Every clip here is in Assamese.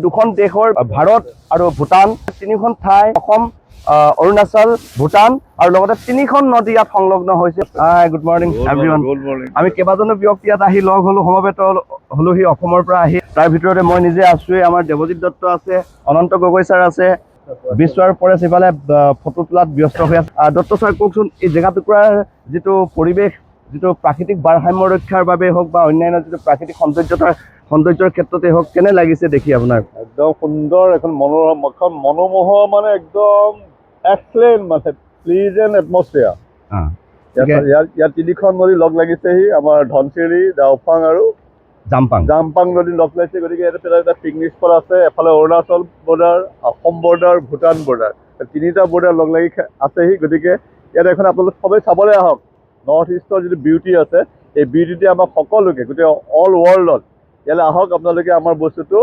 দুখন দেশৰ ভাৰত আৰু ভূটান তিনিখন ঠাই অসম অৰুণাচল ভূটান আৰু লগতে তিনিখন নদী ইয়াত সংলগ্ন হৈছে। Good morning everyone. আমি কেইবাজনো ব্যক্তি ইয়াত আহি লগ হলো, সমবেত হলোহি অসমৰ পৰা আহি। তাৰ ভিতৰতে মই নিজে আছোৱেই। আমাৰ দেৱজিৎ দত্ত আছে, অনন্ত গগৈ ছাৰ আছে, বিশ্বৰ পৰেশ ইফালে ফটো তোলাত ব্যস্ত হৈ আছে। দত্ত ছাৰ কওকচোন, এই জেগা টুকুৰাৰ যিটো পৰিৱেশ, যিটো প্ৰাকৃতিক ভাৰসাম্য ৰক্ষাৰ বাবে হওক বা অন্যান্য যিটো প্ৰাকৃতিক সৌন্দৰ্যৰ ক্ষেত্ৰতে হওক, কেনে লাগিছে দেখি আপোনাৰ? একদম সুন্দৰ, এখন মনোমোহ, মানে একদম এক্সেলেণ্ট, মানে প্লিজেণ্ট এটমস্ফিয়াৰ। ইয়াত তিনিখন নদী লগ লাগিছেহি, আমাৰ ধনশিৰি, দাওফাং আৰু জামপাং নদী লগ লাগিছে। গতিকে এটা পিকনিক স্পট আছে। এফালে Arunachal border, Assam border, Bhutan border, তিনিটা বৰ্ডাৰ লগ লাগি আছেহি। গতিকে ইয়াত এখন আপোনালোক সবেই চাবলৈ আহক। নৰ্থ ইষ্টৰ যিটো বিউটি আছে, এই বিউটিটোৱে আমাক সকলোকে, গোটেই অল ৱৰ্ল্ডত ইয়ালৈ আহক, আপোনালোকে আমাৰ বস্তুটো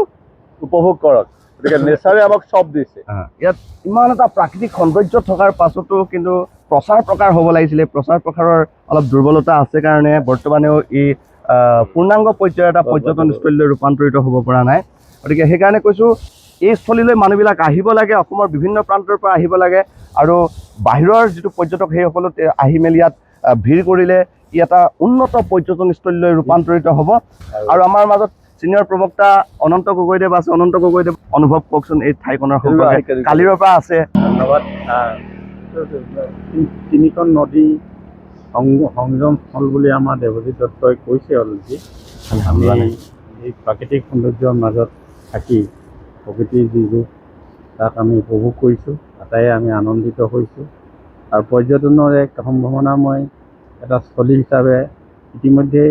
উপভোগ কৰক। গতিকে নেচাৰে আমাক চব দিছে। ইয়াত ইমান এটা প্ৰাকৃতিক সৌন্দৰ্য থকাৰ পাছতো কিন্তু প্ৰচাৰ প্ৰসাৰ হ'ব লাগিছিলে। প্ৰচাৰ প্ৰসাৰৰ অলপ দুৰ্বলতা আছে কাৰণে বৰ্তমানেও ই পূৰ্ণাংগ পৰ্যায়ৰ এটা পৰ্যটনস্থলীলৈ ৰূপান্তৰিত হ'ব পৰা নাই। গতিকে সেইকাৰণে কৈছোঁ, এই স্থলীলৈ মানুহবিলাক আহিব লাগে, অসমৰ বিভিন্ন প্ৰান্তৰ পৰা আহিব লাগে। আৰু বাহিৰৰ যিটো পৰ্যটক, সেইসকলো আহি মেলি ইয়াত ভিৰ কৰিলে ই এটা উন্নত পৰ্যটনস্থলীলৈ ৰূপান্তৰিত হ'ব। আৰু আমাৰ মাজত ছিনিয়ৰ প্ৰবক্তা অনন্ত গগৈদেৱ আছে। অনন্ত গগৈদেৱ, অনুভৱ কওকচোন এই ঠাইখনৰ সম্পৰ্কে। কালিৰ পৰা আছে। ধন্যবাদ। তিনিখন নদী সংযম স্থল বুলি আমাৰ দেৱজিৎ দত্তই কৈছে অলৰেডি। আমি এই প্ৰাকৃতিক সৌন্দৰ্যৰ মাজত থাকি প্ৰকৃতিৰ যি ৰূপ, তাক আমি উপভোগ কৰিছোঁ। আটাইয়ে আমি আনন্দিত হৈছোঁ। আৰু পৰ্যটনৰ এক সম্ভাৱনাময় এটা স্থলী হিচাপে ইতিমধ্যে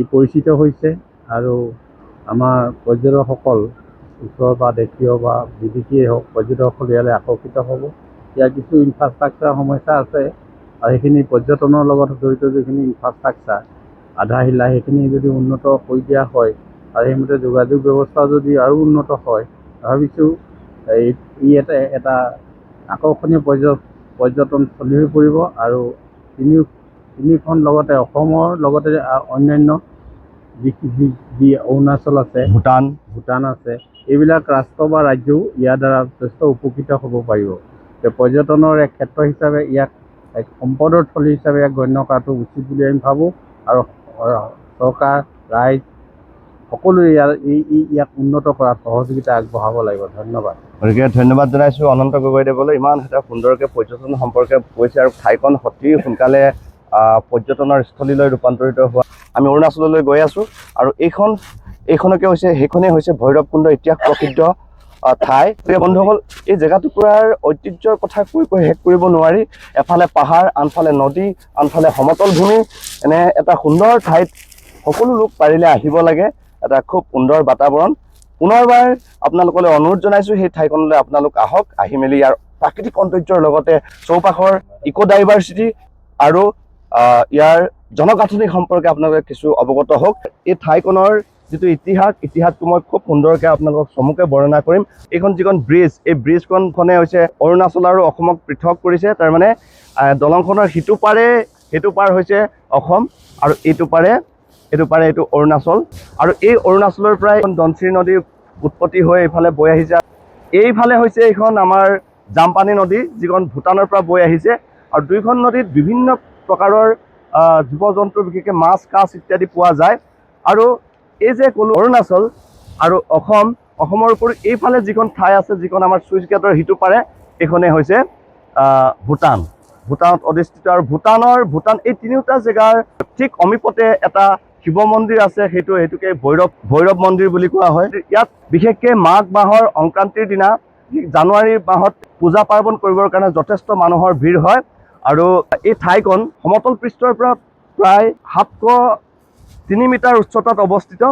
ই পৰিচিত হৈছে। আৰু আমাৰ পৰ্যটকসকল, ওচৰ বা দেশীয় বা বিদেশীয়ে হওক, পৰ্যটকসকল ইয়ালৈ আকৰ্ষিত হ'ব। ইয়াৰ কিছু ইনফ্ৰাষ্ট্ৰাকচাৰ সমস্যা আছে, আৰু সেইখিনি পৰ্যটনৰ লগত জড়িত যিখিনি ইনফ্ৰাষ্ট্ৰাকচাৰ আধাৰশিলা, সেইখিনি যদি উন্নত কৰি দিয়া হয় আৰু সেইমতে যোগাযোগ ব্যৱস্থা যদি আৰু উন্নত হয়, ভাবিছোঁ ই এটা আকৰ্ষণীয় পৰ্যটনস্থলী হৈ পৰিব। আৰু তিনিখন লগতে অসমৰ লগতে অন্যান্য যি অৰুণাচল আছে, ভূটান আছে, এইবিলাক ৰাষ্ট্ৰ বা ৰাজ্যও ইয়াৰ দ্বাৰা যথেষ্ট উপকৃত হ'ব পাৰিব। পৰ্যটনৰ এক ক্ষেত্ৰ হিচাপে ইয়াক এক সম্পদৰ থলী হিচাপে ইয়াক গণ্য কৰাটো উচিত বুলি আমি ভাবোঁ। আৰু চৰকাৰ, ৰাইজ সকলোৱে ইয়াক উন্নত কৰাত সহযোগিতা আগবঢ়াব লাগিব। ধন্যবাদ। গতিকে ধন্যবাদ জনাইছোঁ অনন্ত গগৈদেৱলৈ। ইমান এটা সুন্দৰকৈ পৰ্যটন সম্পৰ্কে কৈছে, আৰু ঠাইখন অতি সোনকালে পৰ্যটনৰ স্থলীলৈ ৰূপান্তৰিত হোৱা। আমি অৰুণাচললৈ গৈ আছোঁ, আৰু সেইখনেই হৈছে ভৈৰৱকুণ্ড, ইতিহাস প্ৰসিদ্ধ ঠাই। বন্ধুসকল, এই জেগাটুকুৰাৰ ঐতিহ্যৰ কথা কৈ শেষ কৰিব নোৱাৰি। এফালে পাহাৰ, আনফালে নদী, আনফালে সমতল ভূমি। এনে এটা সুন্দৰ ঠাইত সকলো লোক পাৰিলে আহিব লাগে। এটা খুব সুন্দৰ বাতাবৰণ। পুনৰবাৰ আপোনালোকলৈ অনুৰোধ জনাইছোঁ, সেই ঠাইখনলৈ আপোনালোক আহক। আহি মেলি ইয়াৰ প্ৰাকৃতিক সৌন্দৰ্যৰ লগতে চৌপাশৰ ইক'ডাইভাৰ্চিটি আৰু ইয়াৰ জনগাঁথনি সম্পৰ্কে আপোনালোকে কিছু অৱগত হওক। এই ঠাইখনৰ যিটো ইতিহাসটো মই খুব সুন্দৰকৈ আপোনালোকক চমুকৈ বৰ্ণনা কৰিম। এইখন যিখন ব্ৰিজ, এই ব্ৰিজখনে হৈছে অৰুণাচল আৰু অসমক পৃথক কৰিছে। তাৰমানে দলংখনৰ সিটো পাৰ হৈছে অসম, আৰু এইটো পাৰে এইটো অৰুণাচল। আৰু এই অৰুণাচলৰ পৰাই ধনশিৰি নদী উৎপত্তি হৈ এইফালে বৈ আহিছে। এইফালে হৈছে এইখন আমাৰ জামপানী নদী, যিখন ভূটানৰ পৰা বৈ আহিছে। আৰু দুইখন নদীত বিভিন্ন প্ৰকাৰৰ জীৱ জন্তু, বিশেষকৈ মাছ, কাছ ইত্যাদি পোৱা যায়। আৰু এই যে ক'লো অৰুণাচল আৰু অসমৰ উপৰি এইফালে যিখন ঠাই আছে, যিখন আমাৰ চুইচ গেটৰ সিটো পাৰে, এইখনেই হৈছে ভূটানত অধিষ্ঠিত। আৰু ভূটান এই তিনিওটা জেগাৰ ঠিক অমীপতে এটা শিৱ মন্দিৰ আছে। সেইটোকে ভৈৰৱ মন্দিৰ বুলি কোৱা হয়। ইয়াত বিশেষকৈ মাঘ মাহৰ সংক্ৰান্তিৰ দিনা, জানুৱাৰী মাহত পূজা পাৰ্বণ কৰিবৰ কাৰণে যথেষ্ট মানুহৰ ভিৰ হয়। আৰু এই ঠাইখন সমতল পৃষ্ঠৰ পৰা প্ৰায় 703 মিটাৰ উচ্চতাত অৱস্থিত।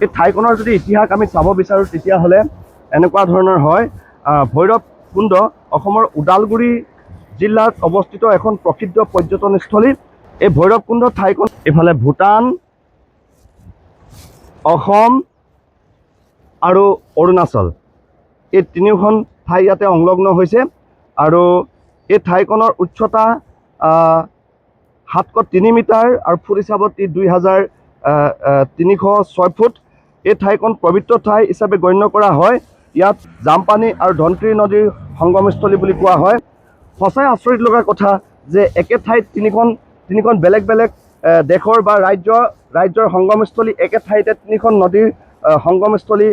এই ঠাইখনৰ যদি ইতিহাস আমি চাব বিচাৰোঁ, তেতিয়াহ'লে এনেকুৱা ধৰণৰ হয়। ভৈৰৱকুণ্ড অসমৰ ওদালগুৰি জিলাত অৱস্থিত এখন প্ৰসিদ্ধ পৰ্যটনস্থলী। এই ভৈৰৱকুণ্ড ঠাইখন এইফালে ভূটান, অসম আৰু অৰুণাচল, এই তিনিওখন ঠাই ইয়াতে সংলগ্ন হৈছে। আৰু এই ঠাইখনৰ উচ্চতা 703 মিটাৰ আৰু ফুট হিচাপত 2306 ফুট। এই ঠাইখন পবিত্ৰ ঠাই হিচাপে গণ্য কৰা হয়। ইয়াত জামপানী আৰু ধনশিৰি নদীৰ সংগমস্থলী বুলি কোৱা হয়। সঁচাই আচৰিত লগা কথা যে একে ঠাইত তিনিখন বেলেগ বেলেগ দেশৰ বা ৰাজ্যৰ সংগমস্থলী, একে ঠাইতে তিনিখন নদীৰ সংগমস্থলী,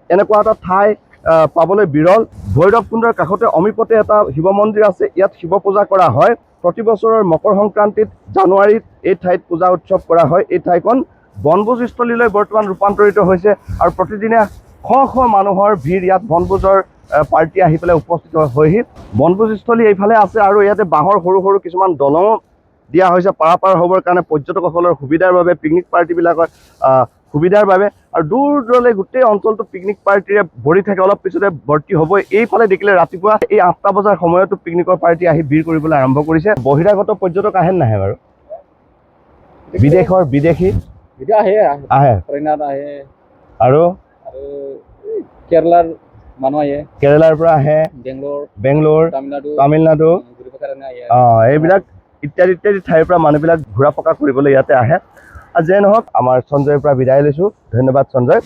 এনেকুৱা এটা ঠাই পাবলৈ বিৰল। ভৈৰৱকুণ্ডৰ কাষতে অমীপতে এটা শিৱ মন্দিৰ আছে। ইয়াত শিৱ পূজা কৰা হয়। প্ৰতি বছৰৰ মকৰ সংক্ৰান্তিত জানুৱাৰীত এই ঠাইত পূজা উৎসৱ কৰা হয়। এই ঠাইখন বনভোজস্থলীলৈ বৰ্তমান ৰূপান্তৰিত হৈছে আৰু প্ৰতিদিনে শ মানুহৰ ভিৰ ইয়াত বনভোজৰ পাৰ্টি আহি পেলাই উপস্থিত হয়হি। বনভোজস্থলী এইফালে আছে আৰু ইয়াতে বাঁহৰ সৰু সৰু কিছুমান দলং দিয়া হৈছে পাৰাপাৰ হ'বৰ কাৰণে, পৰ্যটকসকলৰ সুবিধাৰ বাবে, পিকনিক পাৰ্টিবিলাকৰ সুবিধাৰ বাবে। আৰু দূৰ দূৰলৈ গোটেই অঞ্চলটো পিকনিক পাৰ্টিৰে ভৰি থাকে। অলপ পিছতে ভৰ্তি হ'বই। এইফালে দেখিলে ৰাতিপুৱা এই 8টা বজাৰ সময়তো পিকনিকৰ পাৰ্টি আহি ভিৰ কৰিবলৈ আৰম্ভ কৰিছে। বহিৰাগত পৰ্যটক আহে নাহে বাৰু? বিদেশী আহে আৰু কেৰেলাৰ মানুহ আহে, কেৰেলাৰ পৰা আহে, বেংগলোৰ, তামিলনাডু, এইবিলাক ইত্যাদি ঠাইৰ পৰা মানুহবিলাক ঘূৰা পকা কৰিবলৈ ইয়াতে আহে। আৰু যেই নহওক, আমাৰ সঞ্জয়ৰ পৰা বিদায় লৈছোঁ। ধন্যবাদ সঞ্জয়।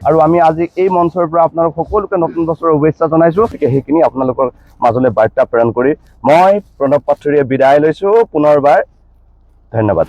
আৰু আমি আজি এই মঞ্চৰ পৰা আপোনালোক সকলোকে নতুন বছৰৰ শুভেচ্ছা জনাইছোঁ। গতিকে সেইখিনি আপোনালোকৰ মাজলৈ বাৰ্তা প্ৰেৰণ কৰি মই প্ৰণৱ পাথুৰীয়ে বিদায় লৈছোঁ পুনৰবাৰ। ধন্যবাদ।